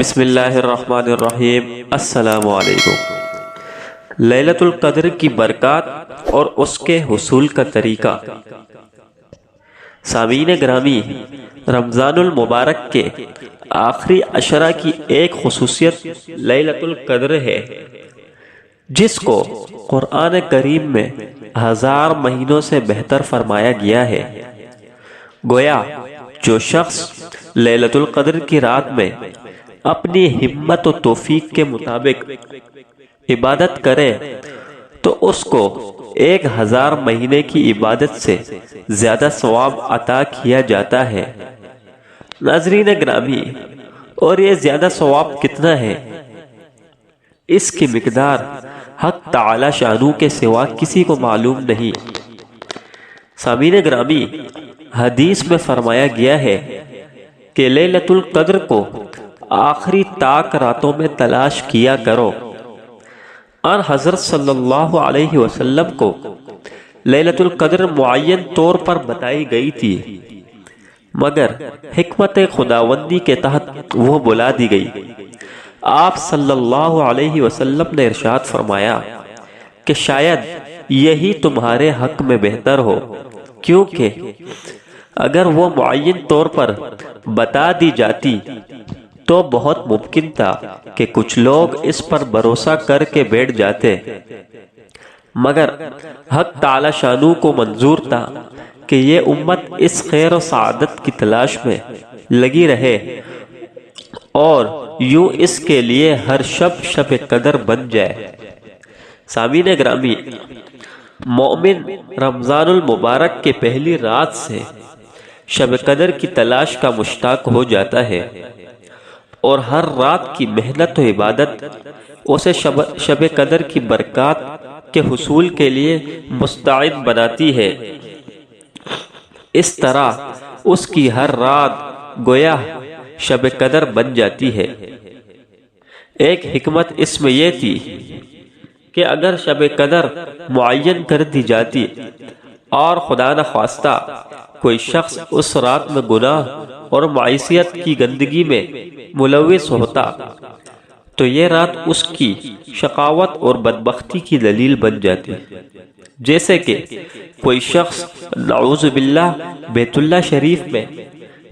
بسم اللہ الرحمن الرحیم۔ السلام علیکم۔ لیلۃ القدر کی برکات اور اس کے حصول کا طریقہ۔ سامعین گرامی، رمضان المبارک کے آخری عشرہ کی ایک خصوصیت لیلۃ القدر ہے، جس کو قرآن کریم میں 1000 مہینوں سے بہتر فرمایا گیا ہے۔ گویا جو شخص لیلۃ القدر کی رات میں اپنی ہمت و توفیق کے مطابق عبادت کرے تو اس کو 1000 مہینے کی عبادت سے زیادہ ثواب عطا کیا جاتا ہے۔ ناظرین گرامی، اور یہ زیادہ ثواب کتنا ہے، اس کی مقدار حق تعالی شانو کے سوا کسی کو معلوم نہیں۔ سامعین گرامی، حدیث میں فرمایا گیا ہے کہ لیلۃ القدر کو آخری طاق راتوں میں تلاش کیا کرو۔ اور حضرت صلی اللہ علیہ وسلم کو لیلۃ القدر معین طور پر بتائی گئی تھی، مگر حکمت خداوندی کے تحت وہ بلا دی گئی۔ آپ صلی اللہ علیہ وسلم نے ارشاد فرمایا کہ شاید یہی تمہارے حق میں بہتر ہو، کیونکہ اگر وہ معین طور پر بتا دی جاتی تو بہت ممکن تھا کہ کچھ لوگ اس پر بھروسہ کر کے بیٹھ جاتے، مگر حق تعالی شانو کو منظور تھا کہ یہ امت اس خیر و سعادت کی تلاش میں لگی رہے اور یوں اس کے لیے ہر شب قدر بن جائے۔ سامعین گرامی، مومن رمضان المبارک کے پہلی رات سے شب قدر کی تلاش کا مشتاق ہو جاتا ہے، اور ہر رات کی محنت و عبادت اسے شب قدر کی برکات کے حصول کے لیے مستعد بناتی ہے۔ اس طرح اس کی ہر رات گویا شب قدر بن جاتی ہے۔ ایک حکمت اس میں یہ تھی کہ اگر شب قدر معین کر دی جاتی اور خدا نخواستہ کوئی شخص اس رات میں گناہ اور معصیت کی گندگی میں ملوث ہوتا تو یہ رات اس کی شقاوت اور بدبختی کی دلیل بن جاتی۔ جیسے کہ کوئی شخص نعوذ باللہ بیت اللہ شریف میں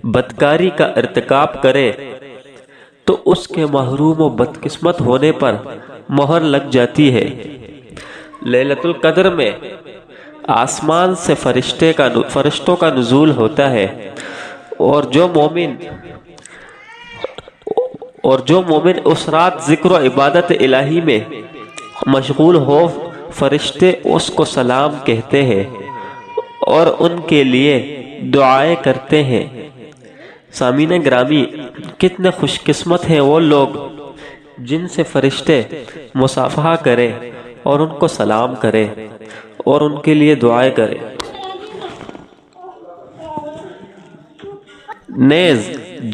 بدکاری کا ارتکاب کرے تو اس کے محروم و بدقسمت ہونے پر مہر لگ جاتی ہے۔ لیلۃ القدر میں آسمان سے فرشتوں کا نزول ہوتا ہے، اور جو مومن اس رات ذکر و عبادت الہی میں مشغول ہو، فرشتے اس کو سلام کہتے ہیں اور ان کے لیے دعائیں کرتے ہیں۔ سامعین گرامی، کتنے خوش قسمت ہیں وہ لوگ جن سے فرشتے مصافحہ کریں اور ان کو سلام کریں اور ان کے لیے دعائیں کریں۔ نیز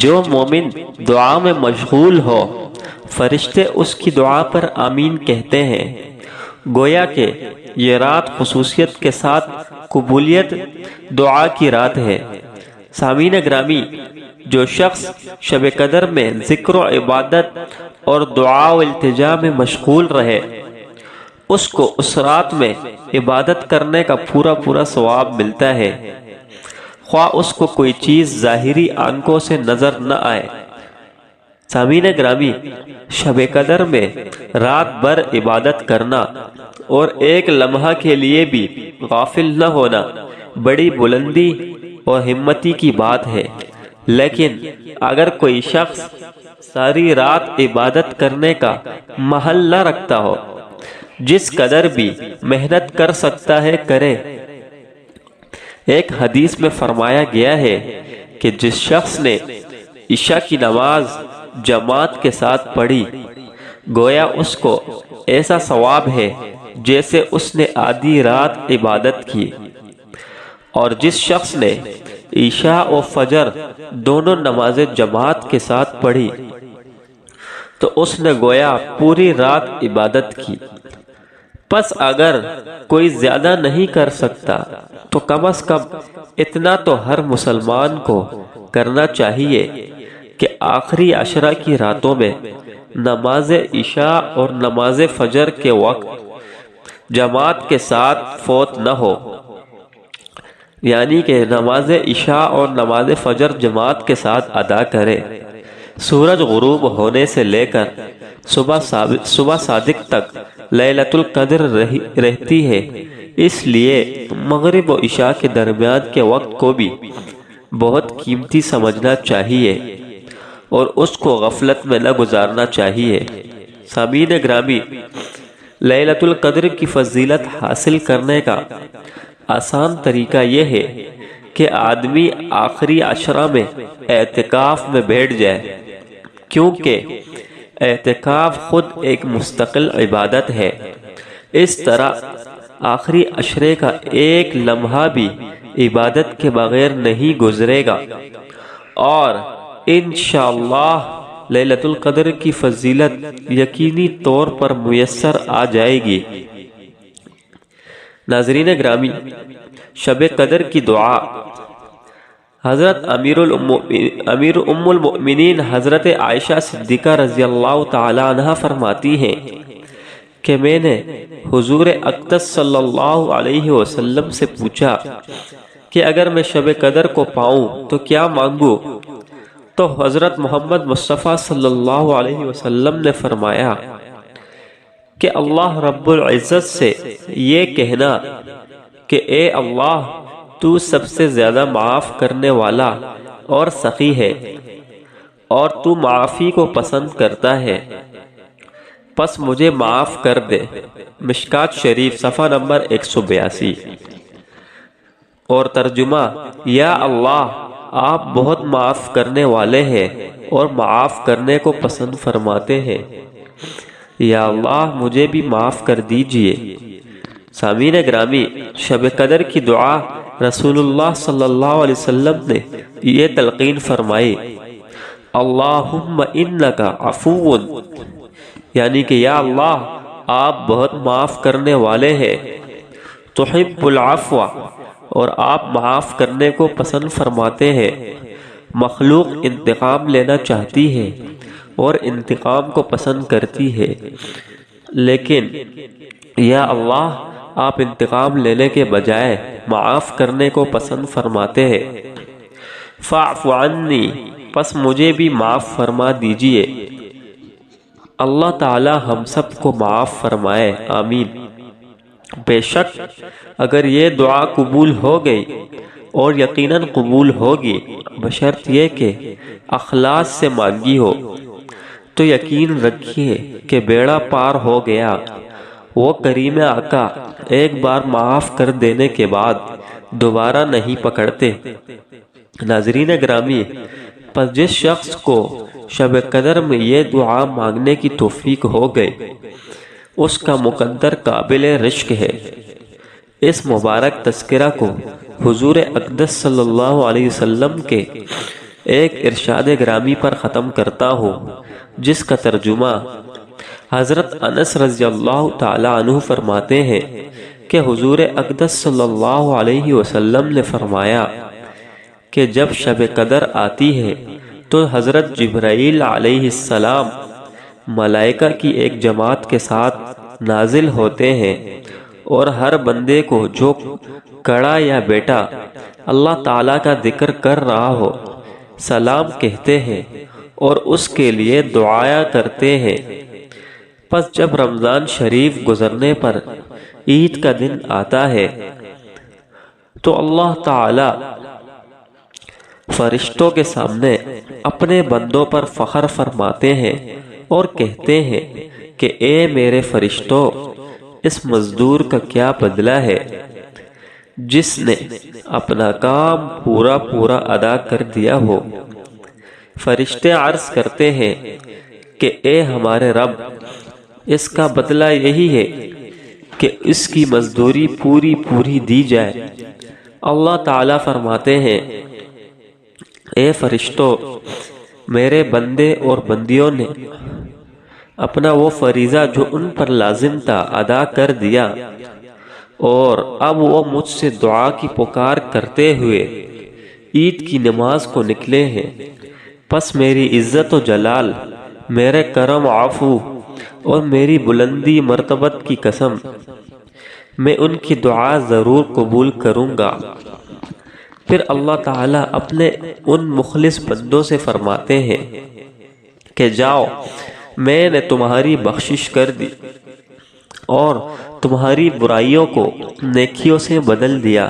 جو مومن دعا میں مشغول ہو، فرشتے اس کی دعا پر آمین کہتے ہیں۔ گویا کہ یہ رات خصوصیت کے ساتھ قبولیت دعا کی رات ہے۔ سامعین گرامی، جو شخص شب قدر میں ذکر و عبادت اور دعا و التجا میں مشغول رہے، اس کو اس رات میں عبادت کرنے کا پورا ثواب ملتا ہے، خواہ اس کو کوئی چیز ظاہری آنکھوں سے نظر نہ آئے۔ سامعین گرامی، شب قدر میں رات بھر عبادت کرنا اور ایک لمحہ کے لیے بھی غافل نہ ہونا بڑی بلندی اور ہمتی کی بات ہے، لیکن اگر کوئی شخص ساری رات عبادت کرنے کا محل نہ رکھتا ہو، جس قدر بھی محنت کر سکتا ہے کرے۔ ایک حدیث میں فرمایا گیا ہے کہ جس شخص نے عشاء کی نماز جماعت کے ساتھ پڑھی، گویا اس کو ایسا ثواب ہے جیسے اس نے آدھی رات عبادت کی۔ اور جس شخص نے عشاء و فجر دونوں نمازیں جماعت کے ساتھ پڑھی تو اس نے گویا پوری رات عبادت کی۔ پس اگر کوئی زیادہ نہیں کر سکتا تو کم از کم اتنا تو ہر مسلمان کو کرنا چاہیے کہ آخری عشرہ کی راتوں میں نماز عشاء اور نماز فجر کے وقت جماعت کے ساتھ فوت نہ ہو، یعنی کہ نماز عشاء اور نماز فجر جماعت کے ساتھ ادا کرے۔ سورج غروب ہونے سے لے کر صبح صادق تک لیلۃ القدر رہتی ہے، اس لیے مغرب و عشاء کے درمیان کے وقت کو بھی بہت قیمتی سمجھنا چاہیے اور اس کو غفلت میں نہ گزارنا چاہیے۔ سامعین گرامی، لیلۃ القدر کی فضیلت حاصل کرنے کا آسان طریقہ یہ ہے کہ آدمی آخری عشرہ میں اعتکاف میں بیٹھ جائے، کیونکہ اعتکاف خود ایک مستقل عبادت ہے۔ اس طرح آخری عشرے کا ایک لمحہ بھی عبادت کے بغیر نہیں گزرے گا اور انشاءاللہ لیلۃ القدر کی فضیلت یقینی طور پر میسر آ جائے گی۔ ناظرین گرامی، شب قدر کی دعا۔ حضرت امیر ام المؤمنین حضرت عائشہ صدیقہ رضی اللہ تعالی عنہ فرماتی ہیں کہ میں نے حضور اقدس صلی اللہ علیہ وسلم سے پوچھا کہ اگر میں شب قدر کو پاؤں تو کیا مانگوں؟ تو حضرت محمد مصطفیٰ صلی اللہ علیہ وسلم نے فرمایا کہ اللہ رب العزت سے یہ کہنا کہ اے اللہ، تو سب سے زیادہ معاف کرنے والا اور سخی ہے اور تو معافی کو پسند کرتا ہے، پس مجھے معاف کر دے۔ مشکات شریف صفحہ نمبر 182۔ اور ترجمہ: یا اللہ، آپ بہت معاف کرنے والے ہیں اور معاف کرنے کو پسند فرماتے ہیں، یا اللہ مجھے بھی معاف کر دیجئے۔ سامعین گرامی، شب قدر کی دعا رسول اللہ صلی اللہ علیہ وسلم نے یہ تلقین فرمائی: اللہم انکا عفو، یعنی کہ یا اللہ، آپ بہت معاف کرنے والے ہیں، تحب العفو، اور آپ معاف کرنے کو پسند فرماتے ہیں۔ مخلوق انتقام لینا چاہتی ہے اور انتقام کو پسند کرتی ہے، لیکن یا اللہ، آپ انتقام لینے کے بجائے معاف کرنے کو پسند فرماتے ہیں۔ فاعف عنی، پس مجھے بھی معاف فرما دیجئے۔ اللہ تعالی ہم سب کو معاف فرمائے، آمین۔ بے شک اگر یہ دعا قبول ہو گئی، اور یقیناً قبول ہوگی بشرط یہ کہ اخلاص سے مانگی ہو، تو یقین رکھیے کہ بیڑا پار ہو گیا۔ وہ کریم آقا ایک بار معاف کر دینے کے بعد دوبارہ نہیں پکڑتے۔ ناظرین گرامی، پس جس شخص کو شب قدر میں یہ دعا مانگنے کی توفیق ہو گئی، اس کا مقدر قابل رشک ہے۔ اس مبارک تذکرہ کو حضور اقدس صلی اللہ علیہ وسلم کے ایک ارشاد گرامی پر ختم کرتا ہوں، جس کا ترجمہ حضرت انس رضی اللہ تعالی عنہ فرماتے ہیں کہ حضور اقدس صلی اللہ علیہ وسلم نے فرمایا کہ جب شب قدر آتی ہے تو حضرت جبرائیل علیہ السلام ملائکہ کی ایک جماعت کے ساتھ نازل ہوتے ہیں، اور ہر بندے کو جو کڑا یا بیٹا اللہ تعالیٰ کا ذکر کر رہا ہو سلام کہتے ہیں اور اس کے لیے دعایا کرتے ہیں۔ پس جب رمضان شریف گزرنے پر عید کا دن آتا ہے تو اللہ تعالیٰ فرشتوں کے سامنے اپنے بندوں پر فخر فرماتے ہیں اور کہتے ہیں کہ اے میرے فرشتوں، اس مزدور کا کیا بدلہ ہے جس نے اپنا کام پورا ادا کر دیا ہو۔ فرشتے عرض کرتے ہیں کہ اے ہمارے رب، اس کا بدلہ یہی ہے کہ اس کی مزدوری پوری دی جائے۔ اللہ تعالیٰ فرماتے ہیں، اے فرشتوں، میرے بندے اور بندیوں نے اپنا وہ فریضہ جو ان پر لازم تھا ادا کر دیا، اور اب وہ مجھ سے دعا کی پکار کرتے ہوئے عید کی نماز کو نکلے ہیں۔ پس میری عزت و جلال، میرے کرم و عفو اور میری بلندی مرتبت کی قسم، میں ان کی دعا ضرور قبول کروں گا۔ پھر اللہ تعالیٰ اپنے ان مخلص بندوں سے فرماتے ہیں کہ جاؤ، میں نے تمہاری بخشش کر دی اور تمہاری برائیوں کو نیکیوں سے بدل دیا۔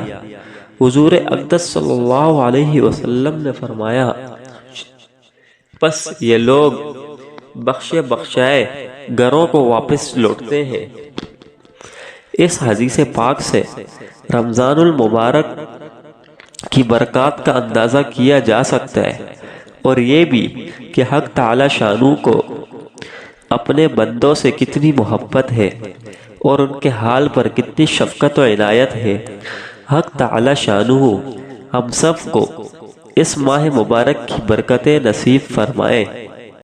حضور اقدس صلی اللہ علیہ وسلم نے فرمایا، پس یہ لوگ بخشے بخشائے گھروں کو واپس لوٹتے ہیں۔ اس حدیث پاک سے رمضان المبارک کی برکات کا اندازہ کیا جا سکتا ہے، اور یہ بھی کہ حق تعالی شانہ کو اپنے بندوں سے کتنی محبت ہے اور ان کے حال پر کتنی شفقت و عنایت ہے۔ حق تعالی شانہ ہم سب کو اس ماہ مبارک کی برکتیں نصیب فرمائے۔